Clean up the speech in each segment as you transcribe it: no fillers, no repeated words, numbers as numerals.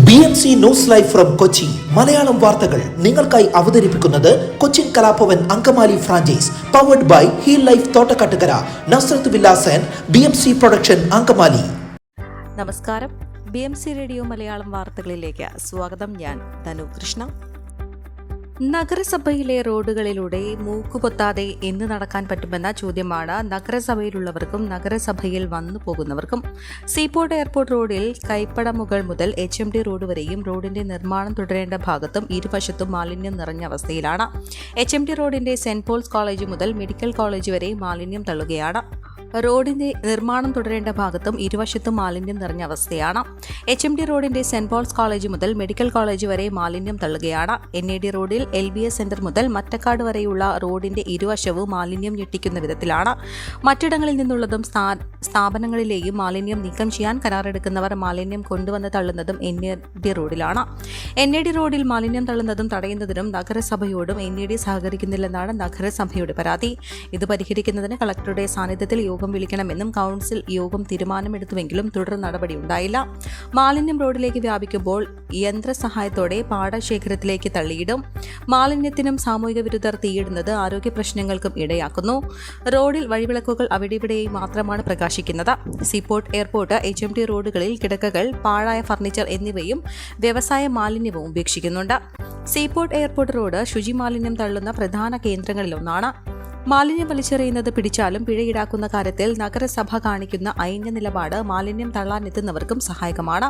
BMC news live from Kochi Malayalam വാർത്തകൾ നിങ്ങൾക്കായി അവതരിപ്പിക്കുന്നത് Cochin Kalabhavan Angamaly franchise powered by Heal Life Thottakkattukara Nazareth villas and BMC production Angamaly. നമസ്കാരം, BMC radio Malayalam വാർത്തകളിലേക്ക് സ്വാഗതം. ഞാൻ ധനു കൃഷ്ണ. നഗരസഭയിലെ റോഡുകളിലൂടെ മൂക്കുപൊത്താതെ എന്ന് നടക്കാൻ പറ്റുമെന്ന ചോദ്യമാണ് നഗരസഭയിലുള്ളവർക്കും നഗരസഭയിൽ വന്നു പോകുന്നവർക്കും. സീപോർട്ട് എയർപോർട്ട് റോഡിൽ കൈപ്പടമുകൾ മുതൽ HMD റോഡ് വരെയും റോഡിന്റെ നിർമ്മാണം തുടരേണ്ട ഭാഗത്തും ഇരുവശത്തും മാലിന്യം നിറഞ്ഞ അവസ്ഥയിലാണ്. HMD റോഡിന്റെ സെന്റ് പോൾസ് കോളേജ് മുതൽ മെഡിക്കൽ കോളേജ് വരെ മാലിന്യം തള്ളുകയാണ്. റോഡിന്റെ നിർമ്മാണം തുടരേണ്ട ഭാഗത്തും ഇരുവശത്തും മാലിന്യം നിറഞ്ഞ അവസ്ഥയാണ്. HMD റോഡിന്റെ സെന്റ് പോൾസ് കോളേജ് മുതൽ മെഡിക്കൽ കോളേജ് വരെ മാലിന്യം തള്ളുകയാണ്. NAD റോഡിൽ LBS സെന്റർ മുതൽ മറ്റക്കാട് വരെയുള്ള റോഡിന്റെ ഇരുവശവും മാലിന്യം ഞെട്ടിക്കുന്ന വിധത്തിലാണ്. മറ്റിടങ്ങളിൽ നിന്നുള്ളതും സ്ഥാപനങ്ങളിലെയും മാലിന്യം നീക്കം ചെയ്യാൻ കരാറെടുക്കുന്നവർ മാലിന്യം കൊണ്ടുവന്ന് തള്ളുന്നതും NAD റോഡിലാണ്. NAD റോഡിൽ മാലിന്യം തള്ളുന്നതും തടയുന്നതിനും നഗരസഭയോടും NAD സഹകരിക്കുന്നില്ലെന്നാണ് നഗരസഭയുടെ പരാതി. ഇത് പരിഹരിക്കുന്നതിന് കളക്ടറുടെ സാന്നിധ്യത്തിൽ യോഗം വിളിക്കണമെന്നും കൗൺസിൽ യോഗം തീരുമാനമെടുത്തുവെങ്കിലും തുടർ നടപടി ഉണ്ടായില്ല. മാലിന്യം റോഡിലേക്ക് വ്യാപിക്കുമ്പോൾ യന്ത്രസഹായത്തോടെ പാടശേഖരത്തിലേക്ക് തള്ളിയിടും. മാലിന്യത്തിനും സാമൂഹിക വിരുദ്ധർ തീയിടുന്നത് ആരോഗ്യ പ്രശ്നങ്ങൾക്കും ഇടയാക്കുന്നു. റോഡിൽ വഴിവിളക്കുകൾ അവിടെയിവിടെയായി മാത്രമാണ് പ്രകാശിക്കുന്നത്. സീപോർട്ട് എയർപോർട്ട് HMD റോഡുകളിൽ കിടക്കകൾ, പാഴായ ഫർണിച്ചർ എന്നിവയും വ്യവസായ മാലിന്യവും ഉപേക്ഷിക്കുന്നുണ്ട്. സീപോർട്ട് എയർപോർട്ട് റോഡ് ശുചിമാലിന്യം തള്ളുന്ന പ്രധാന കേന്ദ്രങ്ങളിലൊന്നാണ്. മാലിന്യം വലിച്ചെറിയുന്നത് പിടിച്ചാലും പിഴ ഈടാക്കുന്ന കാര്യത്തിൽ നഗരസഭ കാണിക്കുന്ന അയഞ്ഞ നിലപാട് മാലിന്യം തള്ളാനെത്തുന്നവർക്കും സഹായകമാണ്.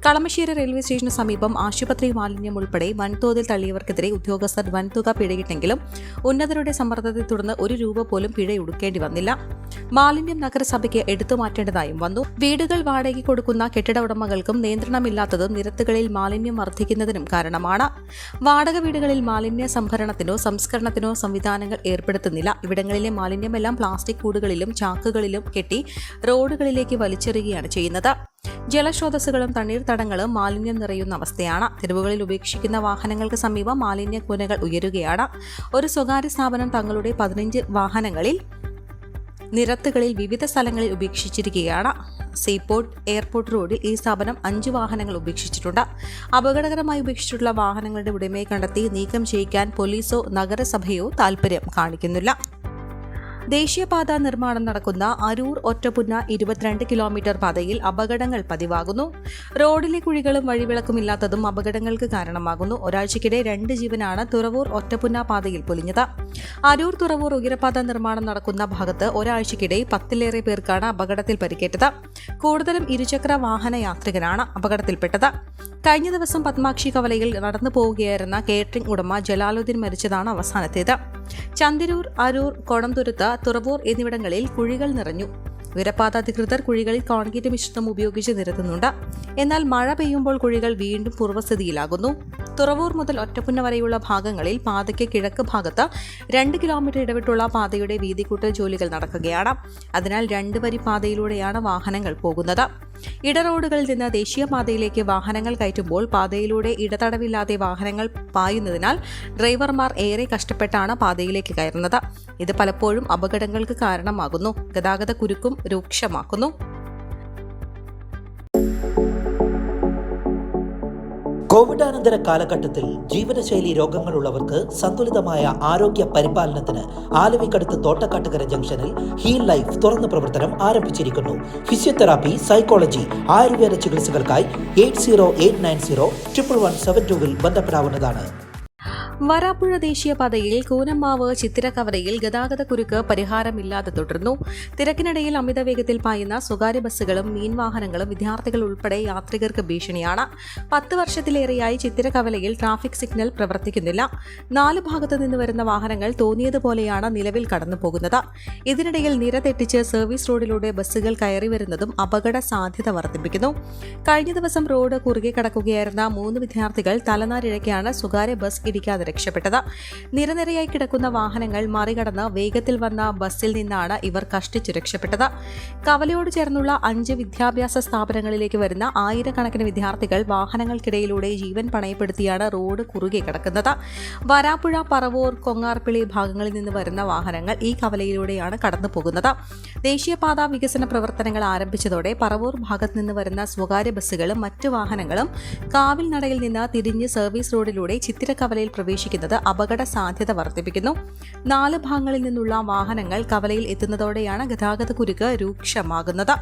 കളമശ്ശേരി റെയിൽവേ സ്റ്റേഷന് സമീപം ആശുപത്രി മാലിന്യം ഉൾപ്പെടെ വൻതോതിൽ തള്ളിയവർക്കെതിരെ ഉദ്യോഗസ്ഥർ വൻതുക പിഴയിട്ടെങ്കിലും ഉന്നതരുടെ സമ്മർദ്ദത്തെ തുടർന്ന് ₹1 പോലും പിഴ ഒടുക്കേണ്ടി വന്നില്ല. മാലിന്യം നഗരസഭയ്ക്ക് എടുത്തുമാറ്റേണ്ടതായും വന്നു. വീടുകൾ വാടകയ്ക്ക് കൊടുക്കുന്ന കെട്ടിട ഉടമകൾക്കും നിയന്ത്രണമില്ലാത്തതും നിരത്തുകളിൽ മാലിന്യം വർദ്ധിക്കുന്നതിനും കാരണമാണ്. വാടക വീടുകളിൽ മാലിന്യ സംഭരണത്തിനോ സംസ്കരണത്തിനോ സംവിധാനങ്ങൾ ഏർപ്പെടുത്തുന്നില്ല. ഇവിടങ്ങളിലെ മാലിന്യമെല്ലാം പ്ലാസ്റ്റിക് കൂടുകളിലും ചാക്കുകളിലും കെട്ടി റോഡുകളിലേക്ക് വലിച്ചെറിയുകയാണ് ചെയ്യുന്നത്. ജലസ്രോതസ്സുകളും തണ്ണീർത്തടങ്ങളും മാലിന്യം നിറയുന്ന അവസ്ഥയാണ്. തെരുവുകളിൽ ഉപേക്ഷിക്കുന്ന വാഹനങ്ങൾക്ക് സമീപം മാലിന്യ കൂനകൾ ഉയരുകയാണ്. ഒരു സ്വകാര്യ സ്ഥാപനം തങ്ങളുടെ 15 വാഹനങ്ങളിൽ നിരത്തുകളിൽ വിവിധ സ്ഥലങ്ങളിൽ ഉപേക്ഷിച്ചിരിക്കുകയാണ്. സീപോർട്ട് എയർപോർട്ട് റോഡിൽ ഈ സ്ഥാപനം 5 വാഹനങ്ങൾ ഉപേക്ഷിച്ചിട്ടുണ്ട്. അപകടകരമായി ഉപേക്ഷിച്ചിട്ടുള്ള വാഹനങ്ങളുടെ ഉടമയെ കണ്ടെത്തി നീക്കം ചെയ്യിക്കാൻ പോലീസോ നഗരസഭയോ താൽപര്യം കാണിക്കുന്നില്ല. ദേശീയപാത നിർമ്മാണം നടക്കുന്ന അരൂർ ഒറ്റപ്പുന്ന 22 കിലോമീറ്റർ പാതയിൽ അപകടങ്ങൾ പതിവാകുന്നു. റോഡിലെ കുഴികളും വഴിവിളക്കുമില്ലാത്തതും അപകടങ്ങൾക്ക് കാരണമാകുന്നു. ഒരാഴ്ചയ്ക്കിടെ 2 ജീവനാണ് തുറവൂർ ഒറ്റപ്പുന്ന പാതയിൽ പൊലിഞ്ഞത്. അരൂർ തുറവൂർ ഉയരപാത നിർമ്മാണം നടക്കുന്ന ഭാഗത്ത് ഒരാഴ്ചയ്ക്കിടെ 10ലേറെ പേർക്കാണ് അപകടത്തിൽ പരിക്കേറ്റത്. കൂടുതലും ഇരുചക്ര വാഹന യാത്രികരാണ് അപകടത്തിൽപ്പെട്ടത്. കഴിഞ്ഞ ദിവസം പത്മാക്ഷി കവലയിൽ നടന്നു പോവുകയായിരുന്ന കേറ്ററിംഗ് ഉടമ ജലാലുദ്ദീൻ മരിച്ചതാണ് അവസാനത്തേത്. ചന്ദിരൂർ, അരൂർ, കൊടംതുരുത്ത്, തുറവൂർ എന്നിവിടങ്ങളിൽ കുഴികൾ നിറഞ്ഞു. ഉയരപാത അധികൃതർ കുഴികളിൽ കോൺക്രീറ്റ് മിശ്രിതം ഉപയോഗിച്ച് നിരത്തുന്നുണ്ട്. എന്നാൽ മഴ പെയ്യുമ്പോൾ കുഴികൾ വീണ്ടും പൂർവ്വസ്ഥിതിയിലാകുന്നു. തുറവൂർ മുതൽ ഒറ്റപ്പുന്ന വരെയുള്ള ഭാഗങ്ങളിൽ പാതയ്ക്ക് കിഴക്ക് ഭാഗത്ത് 2 കിലോമീറ്റർ ഇടവിട്ടുള്ള പാതയുടെ വീതികൂട്ടൽ ജോലികൾ നടക്കുകയാണ്. അതിനാൽ 2 വരി പാതയിലൂടെയാണ് വാഹനങ്ങൾ പോകുന്നത്. ഇടറോഡുകളിൽ നിന്ന് ദേശീയപാതയിലേക്ക് വാഹനങ്ങൾ കയറ്റുമ്പോൾ പാതയിലൂടെ ഇടതടവില്ലാതെ വാഹനങ്ങൾ പായുന്നതിനാൽ ഡ്രൈവർമാർ ഏറെ കഷ്ടപ്പെട്ടാണ് പാതയിലേക്ക് കയറുന്നത്. ഇത് പലപ്പോഴും അപകടങ്ങൾക്ക് കാരണമാകുന്നു. ഗതാഗത കുരുക്കും രൂക്ഷമാക്കുന്നു. കോവിഡാനന്തര കാലഘട്ടത്തിൽ ജീവിതശൈലി രോഗങ്ങളുള്ളവർക്ക് സന്തുലിതമായ ആരോഗ്യ പരിപാലനത്തിന് ആലുവയ്ക്കടുത്ത് തോട്ടക്കാട്ടുകര ജംഗ്ഷനിൽ ഹീൽ ലൈഫ് തുറന്ന പ്രവർത്തനം ആരംഭിച്ചിരിക്കുന്നു. ഫിസിയോതെറാപ്പി, സൈക്കോളജി, ആയുർവേദ ചികിത്സകൾക്കായി 8089011772 ബന്ധപ്പെടാവുന്നതാണ്. വരാപ്പുഴ ദേശീയപാതയിൽ കൂനമ്മാവ് ചിത്തിരക്കവരയിൽ ഗതാഗത കുരുക്ക് പരിഹാരമില്ലാതെ തുടർന്നു. തിരക്കിനിടയിൽ അമിത വേഗത്തിൽ പായുന്ന സ്വകാര്യ ബസ്സുകളും മീൻവാഹനങ്ങളും വിദ്യാർത്ഥികൾ ഉൾപ്പെടെ യാത്രികർക്ക് ഭീഷണിയാണ്. 10 വർഷത്തിലേറെയായി ചിത്തിരക്കവലയിൽ ട്രാഫിക് സിഗ്നൽ പ്രവർത്തിക്കുന്നില്ല. 4 ഭാഗത്തു നിന്ന് വരുന്ന വാഹനങ്ങൾ തോന്നിയതുപോലെയാണ് നിലവിൽ കടന്നു പോകുന്നത്. ഇതിനിടയിൽ നിര തെറ്റിച്ച് സർവീസ് റോഡിലൂടെ ബസ്സുകൾ കയറി വരുന്നതും അപകട സാധ്യത വർദ്ധിപ്പിക്കുന്നു. കഴിഞ്ഞ ദിവസം റോഡ് കുറുകെ കടക്കുകയായിരുന്ന 3 വിദ്യാർത്ഥികൾ തലനാരിഴയ്ക്കാണ് സ്വകാര്യ ബസ് ഇടിക്കാതെ രക്ഷപ്പെട്ടത്. നിരനിരയായി കിടക്കുന്ന വാഹനങ്ങൾ മറികടന്ന് വേഗത്തിൽ വന്ന ബസ്സിൽ നിന്നാണ് ഇവർ കഷ്ടിച്ചു രക്ഷപ്പെട്ടത്. കവലയോട് ചേർന്നുള്ള 5 വിദ്യാഭ്യാസ സ്ഥാപനങ്ങളിലേക്ക് വരുന്ന ആയിരക്കണക്കിന് വിദ്യാർത്ഥികൾ വാഹനങ്ങൾക്കിടയിലൂടെ ജീവൻ പണയപ്പെടുത്തിയാണ് റോഡ് കുറുകെ കിടക്കുന്നത്. വരാപ്പുഴ, പറവൂർ, കൊങ്ങാർപ്പിള്ളി ഭാഗങ്ങളിൽ നിന്ന് വരുന്ന വാഹനങ്ങൾ ഈ കവലയിലൂടെയാണ് കടന്നു പോകുന്നത്. ദേശീയപാത വികസന പ്രവർത്തനങ്ങൾ ആരംഭിച്ചതോടെ പറവൂർ ഭാഗത്ത് നിന്ന് വരുന്ന സ്വകാര്യ ബസ്സുകളും മറ്റു വാഹനങ്ങളും കാവിൽ നടയിൽ നിന്ന് തിരിഞ്ഞ് സർവീസ് റോഡിലൂടെ ചിത്തിരക്കവലയിൽ പ്രവേശിക്കുന്നത് അപകട സാധ്യത വർദ്ധിപ്പിക്കുന്നു. 4 ഭാഗങ്ങളിൽ നിന്നുള്ള വാഹനങ്ങൾ കവലയിൽ എത്തുന്നതോടെയാണ് ഗതാഗത കുരുക്ക് രൂക്ഷമാകുന്നത്.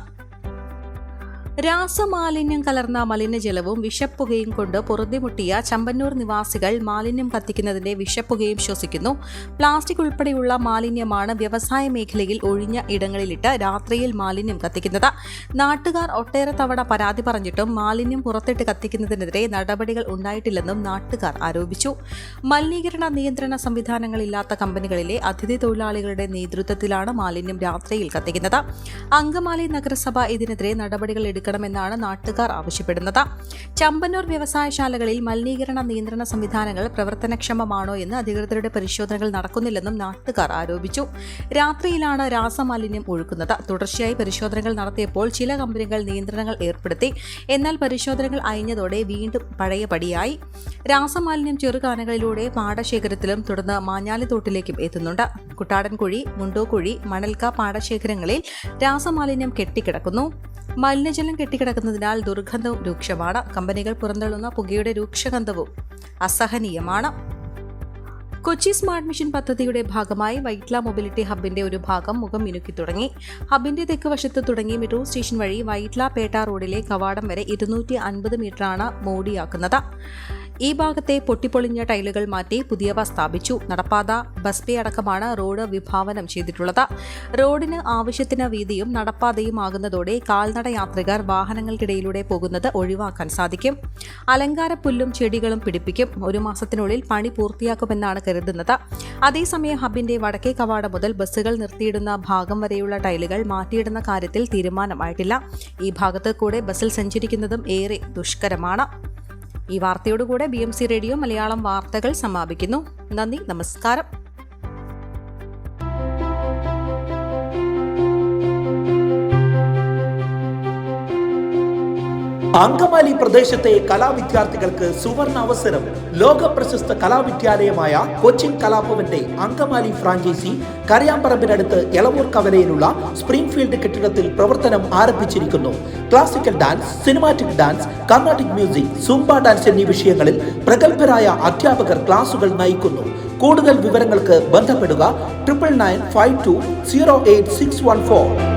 രാസമാലിന്യം കലർന്ന മലിനജലവും വിഷപ്പുകയും കൊണ്ട് പൊറുതിമുട്ടിയ ചമ്പന്നൂർ നിവാസികൾ മാലിന്യം കത്തിക്കുന്നതിന്റെ വിഷപ്പുകയും ശ്വസിക്കുന്നു. പ്ലാസ്റ്റിക് ഉൾപ്പെടെയുള്ള മാലിന്യമാണ് വ്യവസായ മേഖലയിൽ ഒഴിഞ്ഞ ഇടങ്ങളിലിട്ട് രാത്രിയിൽ മാലിന്യം കത്തിക്കുന്നത്. നാട്ടുകാർ ഒട്ടേറെ തവണ പരാതി പറഞ്ഞിട്ടും മാലിന്യം പുറത്തിട്ട് കത്തിക്കുന്നതിനെതിരെ നടപടികൾ ഉണ്ടായിട്ടില്ലെന്നും നാട്ടുകാർ ആരോപിച്ചു. മലിനീകരണ നിയന്ത്രണ സംവിധാനങ്ങളില്ലാത്ത കമ്പനികളിലെ അതിഥി തൊഴിലാളികളുടെ നേതൃത്വത്തിലാണ് മാലിന്യം രാത്രിയിൽ കത്തിക്കുന്നത്. അങ്കമാലി നഗരസഭ ഇതിനെതിരെ നടപടികൾ ണമെന്നാണ് നാട്ടുകാർ ആവശ്യപ്പെടുന്നത്. ചമ്പന്നൂർ വ്യവസായശാലകളിൽ മലിനീകരണ നിയന്ത്രണ സംവിധാനങ്ങൾ പ്രവർത്തനക്ഷമമാണോ എന്ന് അധികൃതരുടെ പരിശോധനകൾ നടക്കുന്നില്ലെന്നും നാട്ടുകാർ ആരോപിച്ചു. രാത്രിയിലാണ് രാസമാലിന്യം ഒഴുക്കുന്നത്. തുടർച്ചയായി പരിശോധനകൾ നടത്തിയപ്പോൾ ചില കമ്പനികൾ നിയന്ത്രണങ്ങൾ ഏർപ്പെടുത്തി. എന്നാൽ പരിശോധനകൾ അയഞ്ഞതോടെ വീണ്ടും പഴയപടിയായി. രാസമാലിന്യം ചെറുകാനകളിലൂടെ പാടശേഖരത്തിലും തുടർന്ന് മാഞ്ഞാലിത്തോട്ടിലേക്കും എത്തുന്നുണ്ട്. കുട്ടാടൻകുഴി, മുണ്ടോക്കുഴി, മണൽക്ക പാടശേഖരങ്ങളിൽ രാസമാലിന്യം കെട്ടിക്കിടക്കുന്നു. മലിനജലം കെട്ടിക്കിടക്കുന്നതിനാൽ ദുർഗന്ധവും രൂക്ഷമാണ്. കമ്പനികൾ പുറന്തള്ളുന്ന പുകയുടെ രൂക്ഷഗന്ധവും അസഹനീയമാണ്. കൊച്ചി സ്മാർട്ട് മിഷൻ പദ്ധതിയുടെ ഭാഗമായി വൈറ്റ്ല മൊബിലിറ്റി ഹബിന്റെ ഒരു ഭാഗം മുഖം മിനുക്കി തുടങ്ങി. ഹബിന്റെ തെക്ക് വശത്ത് തുടങ്ങി മെട്രോ സ്റ്റേഷൻ വഴി വൈറ്റ്ല പേട്ട റോഡിലെ കവാടം വരെ 250 മീറ്ററാണ് മോടിയാക്കുന്നത്. ഈ ഭാഗത്തെ പൊട്ടിപ്പൊളിഞ്ഞ ടൈലുകൾ മാറ്റി പുതിയവ സ്ഥാപിച്ചു. നടപ്പാത, ബസ് പേ അടക്കമാണ് റോഡ് വിഭാവനം ചെയ്തിട്ടുള്ളത്. റോഡിന് ആവശ്യത്തിന് വീതിയും നടപ്പാതയും ആകുന്നതോടെ കാൽനട യാത്രികർ വാഹനങ്ങൾക്കിടയിലൂടെ പോകുന്നത് ഒഴിവാക്കാൻ സാധിക്കും. അലങ്കാര പുല്ലും ചെടികളും പിടിപ്പിക്കും. 1 മാസത്തിനുള്ളിൽ പണി പൂർത്തിയാക്കുമെന്നാണ് കരുതുന്നത്. അതേസമയം ഹബിന്റെ വടക്കേ കവാടം മുതൽ ബസ്സുകൾ നിർത്തിയിടുന്ന ഭാഗം വരെയുള്ള ടൈലുകൾ മാറ്റിയിടുന്ന കാര്യത്തിൽ തീരുമാനമായിട്ടില്ല. ഈ ഭാഗത്ത് കൂടെ ബസ്സിൽ സഞ്ചരിക്കുന്നതും ഏറെ ദുഷ്കരമാണ്. ഈ വാർത്തയോടുകൂടെ BMC റേഡിയോ മലയാളം വാർത്തകൾ സമാപിക്കുന്നു. നന്ദി, നമസ്കാരം. അങ്കമാലി പ്രദേശത്തെ കലാവിദ്യാർത്ഥികൾക്ക് സുവർണ അവസരം. ലോക പ്രശസ്ത കലാവിദ്യാലയമായ കൊച്ചിൻ കലാഭവന്റെ അങ്കമാലി ഫ്രാഞ്ചൈസി കരയാമ്പറമ്പിനടുത്ത് എളവൂർ കവലയിലുള്ള സ്പ്രിംഗ്ഫീൽഡ് കെട്ടിടത്തിൽ പ്രവർത്തനം ആരംഭിച്ചിരിക്കുന്നു. Classical dance, cinematic dance, Carnatic music, Zumba dance എന്നീ വിഷയങ്ങളിൽ പ്രഗത്ഭരായ അധ്യാപകർ ക്ലാസുകൾ നയിക്കുന്നു. കൂടുതൽ വിവരങ്ങൾക്ക് ബന്ധപ്പെടുക 9995208614.